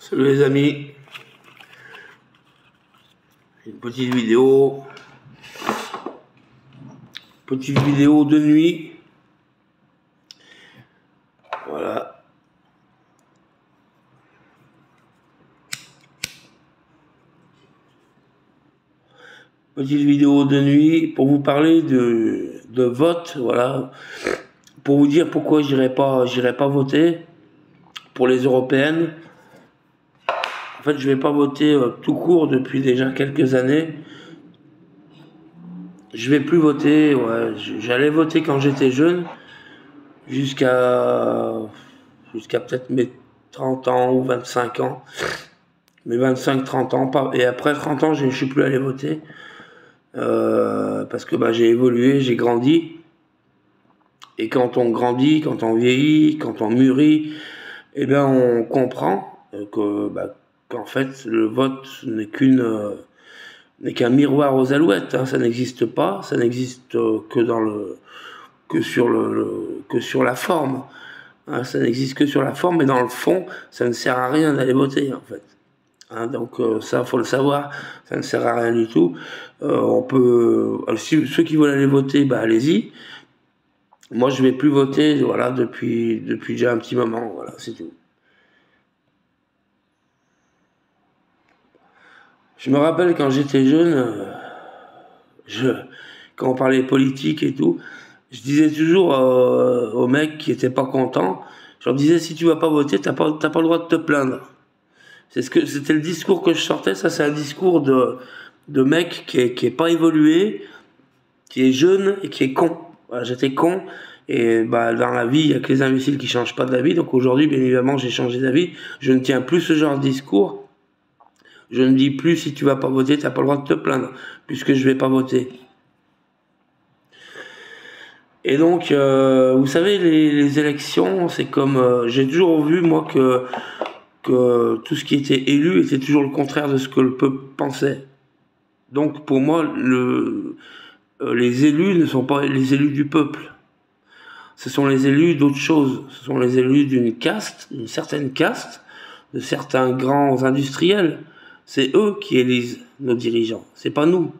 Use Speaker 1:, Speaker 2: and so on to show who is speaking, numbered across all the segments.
Speaker 1: Salut les amis, une petite vidéo de nuit. Voilà. Petite vidéo de nuit pour vous parler de vote, voilà. Pour vous dire pourquoi j'irai pas voter pour les européennes. En fait, je vais pas voter tout court depuis déjà quelques années. Je vais plus voter, ouais, j'allais voter quand j'étais jeune, jusqu'à peut-être mes 30 ans ou 25 ans. Mes 25-30 ans, et après 30 ans, je ne suis plus allé voter, parce que j'ai évolué, j'ai grandi. Et quand on grandit, quand on vieillit, quand on mûrit, eh bien on comprend qu'en fait le vote n'est qu'un miroir aux alouettes, hein. Ça n'existe pas, ça n'existe que sur la forme, hein. Ça n'existe que sur la forme, mais dans le fond, ça ne sert à rien d'aller voter en fait. Hein, donc ça, faut le savoir, ça ne sert à rien du tout. Ceux qui veulent aller voter, allez-y. Moi, je vais plus voter, voilà, depuis déjà un petit moment, voilà, c'est tout. Je me rappelle quand j'étais jeune, quand on parlait politique et tout, je disais toujours aux mecs qui étaient pas contents, je leur disais, si tu vas pas voter, t'as pas le droit de te plaindre. C'était le discours que je sortais. Ça, c'est un discours de mec qui est pas évolué, qui est jeune et qui est con. Voilà, j'étais con, et dans la vie, il y a que les imbéciles qui changent pas d'avis. Donc aujourd'hui, bien évidemment, j'ai changé d'avis. Je ne tiens plus ce genre de discours. Je ne dis plus, si tu vas pas voter, t'as pas le droit de te plaindre, puisque je vais pas voter. Et donc, vous savez, les élections, c'est comme, j'ai toujours vu, moi, que tout ce qui était élu était toujours le contraire de ce que le peuple pensait. Donc pour moi, les élus ne sont pas les élus du peuple. Ce sont les élus d'autre chose. Ce sont les élus d'une caste, d'une certaine caste, de certains grands industriels. C'est eux qui élisent nos dirigeants. C'est pas nous.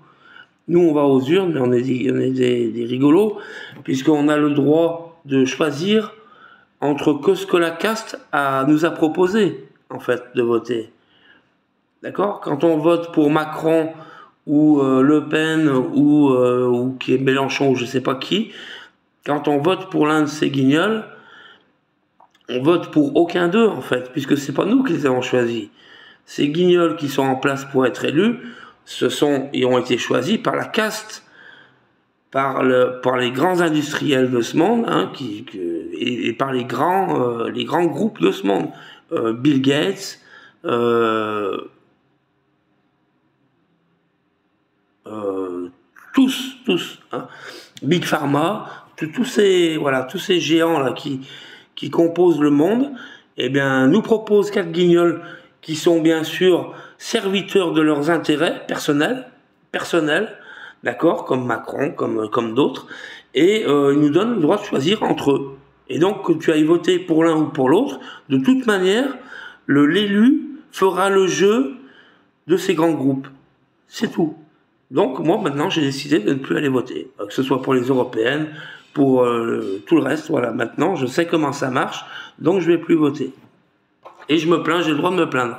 Speaker 1: Nous, on va aux urnes, mais on est des rigolos, puisqu'on a le droit de choisir entre ce que la caste nous a proposé, en fait, de voter. D'accord? Quand on vote pour Macron ou Le Pen ou qui est Mélenchon ou je sais pas qui, quand on vote pour l'un de ces guignols, on vote pour aucun d'eux en fait, puisque c'est pas nous qui les avons choisis. Ces guignols qui sont en place pour être élus, ils ont été choisis par la caste, par les grands industriels de ce monde, hein, et par les grands groupes de ce monde. Bill Gates, tous, hein. Big Pharma, tous ces géants là qui composent le monde, eh bien, nous proposent 4 guignols qui sont bien sûr serviteurs de leurs intérêts personnels, d'accord, comme Macron, comme d'autres, et ils nous donnent le droit de choisir entre eux. Et donc, que tu ailles voter pour l'un ou pour l'autre, de toute manière, l'élu fera le jeu de ces grands groupes. C'est tout. Donc moi maintenant j'ai décidé de ne plus aller voter, que ce soit pour les européennes, pour tout le reste. Voilà, maintenant je sais comment ça marche, donc je vais plus voter. Et je me plains, j'ai le droit de me plaindre.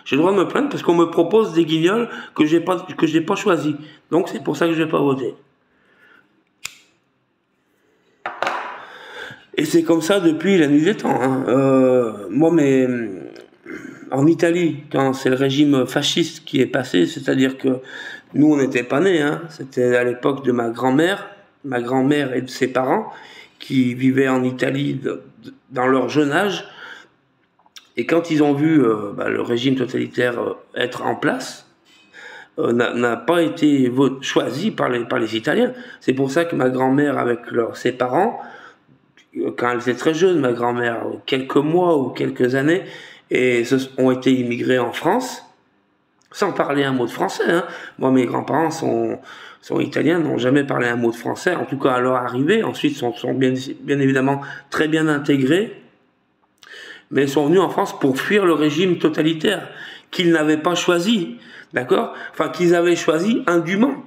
Speaker 1: J'ai le droit de me plaindre parce qu'on me propose des guignols que j'ai pas choisi. Donc c'est pour ça que je vais pas voter. Et c'est comme ça depuis la nuit des temps, hein. En Italie, quand c'est le régime fasciste qui est passé, c'est-à-dire que nous, on n'était pas nés, hein. C'était à l'époque de ma grand-mère et de ses parents, qui vivaient en Italie dans leur jeune âge. Et quand ils ont vu le régime totalitaire être en place, n'a pas été choisi par les Italiens. C'est pour ça que ma grand-mère, avec ses parents, quand elle était très jeune, ma grand-mère, quelques mois ou quelques années, ont été immigrés en France, sans parler un mot de français, hein. Moi, mes grands-parents sont italiens, n'ont jamais parlé un mot de français, en tout cas à leur arrivée. Ensuite, sont bien évidemment très bien intégrés. mais ils sont venus en France pour fuir le régime totalitaire qu'ils n'avaient pas choisi, d'accord? Enfin, qu'ils avaient choisi indûment,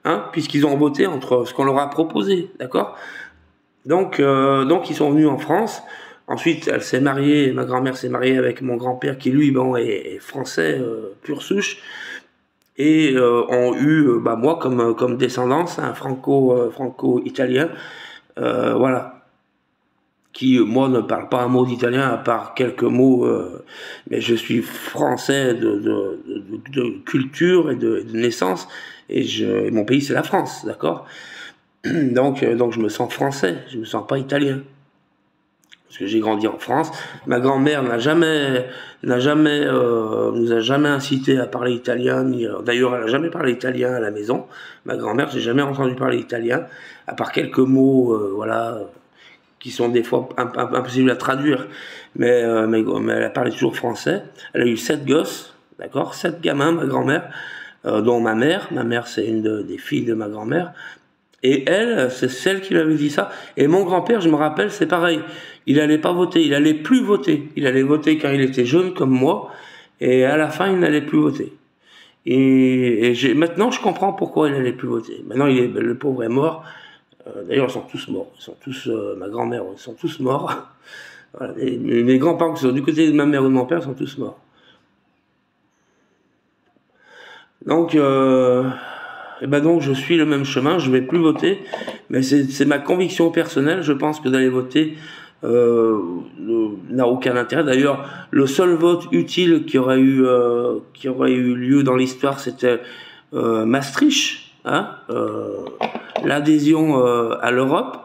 Speaker 1: hein, puisqu'ils ont voté entre ce qu'on leur a proposé, d'accord? Donc ils sont venus en France. Ensuite, elle s'est mariée, ma grand-mère s'est mariée avec mon grand-père qui, lui, bon, est français, pure souche, et ont eu, bah, moi, comme descendance, un franco-italien, voilà, qui, moi, ne parle pas un mot d'italien, à part quelques mots, mais je suis français de culture et de naissance, et mon pays, c'est la France, d'accord? Donc je me sens français, je me sens pas italien. Parce que j'ai grandi en France. Ma grand-mère nous a jamais incité à parler italien. D'ailleurs, elle n'a jamais parlé italien à la maison. Ma grand-mère, j'ai jamais entendu parler italien, à part quelques mots, voilà, qui sont des fois impossibles à traduire. Mais elle a parlé toujours français. Elle a eu 7 gosses, d'accord, 7 gamins, ma grand-mère, dont ma mère. Ma mère, c'est une des filles de ma grand-mère. Et elle, c'est celle qui m'avait dit ça. Et mon grand-père, je me rappelle, c'est pareil. Il allait pas voter, il allait plus voter. Il allait voter quand il était jeune, comme moi. Et à la fin, il n'allait plus voter. Maintenant, je comprends pourquoi il n'allait plus voter. Maintenant, le pauvre est mort. D'ailleurs, ils sont tous morts. Ils sont tous, ma grand-mère, ils sont tous morts. Voilà. Et mes grands-parents qui sont du côté de ma mère ou de mon père sont tous morts. Donc, et ben donc je suis le même chemin, je vais plus voter, mais c'est ma conviction personnelle. Je pense que d'aller voter n'a aucun intérêt. D'ailleurs, le seul vote utile qui aurait eu lieu dans l'histoire, c'était Maastricht, hein, l'adhésion à l'Europe,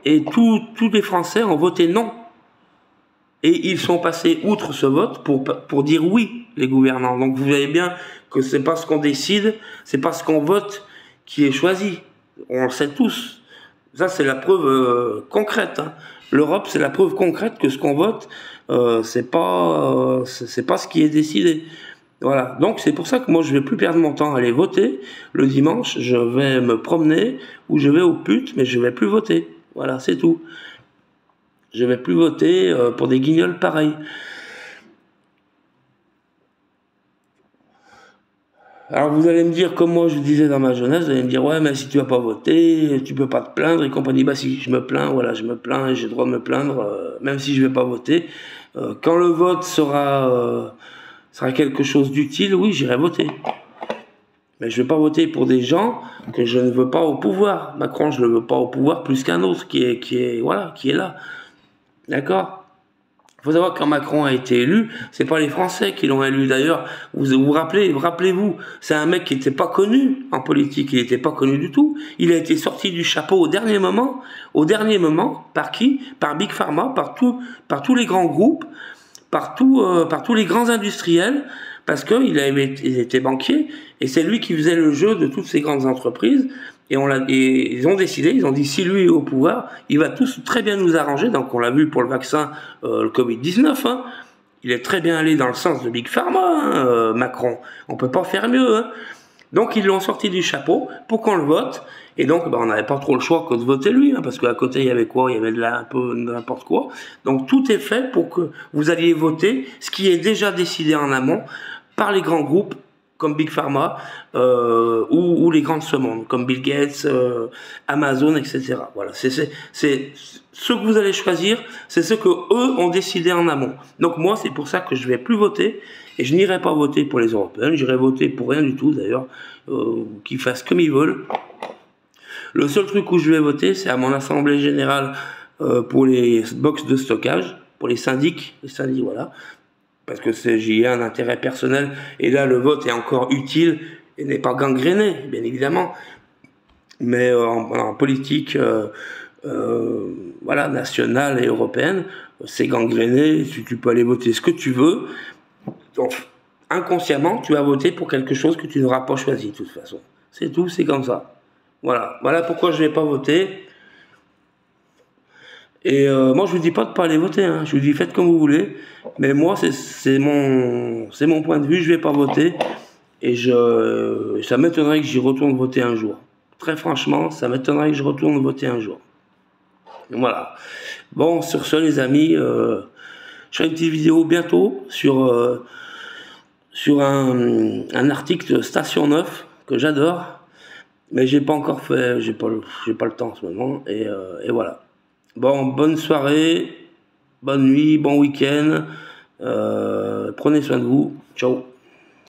Speaker 1: et tous les Français ont voté non. Et ils sont passés outre ce vote pour dire oui, les gouvernants. Donc vous voyez bien que c'est pas ce qu'on décide, c'est pas ce qu'on vote qui est choisi. On le sait tous. Ça, c'est la preuve concrète, hein. L'Europe, c'est la preuve concrète que ce qu'on vote, c'est pas ce qui est décidé. Voilà. Donc c'est pour ça que moi je vais plus perdre mon temps à aller voter. Le dimanche, je vais me promener ou je vais aux putes, mais je vais plus voter. Voilà, c'est tout. Je vais plus voter pour des guignols pareils. Alors vous allez me dire, comme moi je disais dans ma jeunesse, vous allez me dire, ouais, mais si tu vas pas voter, tu peux pas te plaindre et compagnie. Bah si, je me plains, voilà, je me plains et j'ai le droit de me plaindre, même si je vais pas voter. Quand le vote sera quelque chose d'utile, oui, j'irai voter. Mais je vais pas voter pour des gens que je ne veux pas au pouvoir. Macron, je le veux pas au pouvoir plus qu'un autre qui est là. D'accord? Il faut savoir que quand Macron a été élu, c'est pas les Français qui l'ont élu. D'ailleurs, rappelez-vous, c'est un mec qui n'était pas connu en politique, il n'était pas connu du tout. Il a été sorti du chapeau au dernier moment, par qui? Par Big Pharma, par tous les grands groupes, par tous les grands industriels, parce qu'il était banquier, et c'est lui qui faisait le jeu de toutes ces grandes entreprises. Et ils ont décidé, ils ont dit, si lui est au pouvoir, il va tous très bien nous arranger. Donc on l'a vu pour le vaccin, le Covid-19, hein. Il est très bien allé dans le sens de Big Pharma, hein, Macron. On peut pas faire mieux, hein. Donc ils l'ont sorti du chapeau pour qu'on le vote. Et donc on n'avait pas trop le choix que de voter lui, hein, parce qu'à côté il y avait quoi? Il y avait un peu n'importe quoi. Donc tout est fait pour que vous alliez voter ce qui est déjà décidé en amont par les grands groupes comme Big Pharma ou les grands de ce monde, comme Bill Gates, Amazon, etc. Voilà, c'est ce que vous allez choisir, c'est ce que eux ont décidé en amont. Donc moi, c'est pour ça que je vais plus voter et je n'irai pas voter pour les Européens. J'irai voter pour rien du tout d'ailleurs, qu'ils fassent comme ils veulent. Le seul truc où je vais voter, c'est à mon assemblée générale pour les box de stockage, pour les syndics, voilà. Parce que j'y ai un intérêt personnel, et là le vote est encore utile et n'est pas gangréné, bien évidemment. Mais en politique, voilà, nationale et européenne, c'est gangréné. Tu peux aller voter ce que tu veux. Donc, inconsciemment, tu vas voter pour quelque chose que tu n'auras pas choisi de toute façon. C'est tout, c'est comme ça. Voilà pourquoi je vais pas voter. Et moi je vous dis pas de pas aller voter, hein. Je vous dis faites comme vous voulez, mais moi c'est mon point de vue, je vais pas voter et ça m'étonnerait que j'y retourne voter un jour. Très franchement, ça m'étonnerait que je retourne voter un jour. Voilà. Bon, sur ce les amis, Je ferai une petite vidéo bientôt sur un article de Station 9 que j'adore, mais j'ai pas encore fait, j'ai pas le temps en ce moment, et voilà. Bon, bonne soirée, bonne nuit, bon week-end, prenez soin de vous, ciao.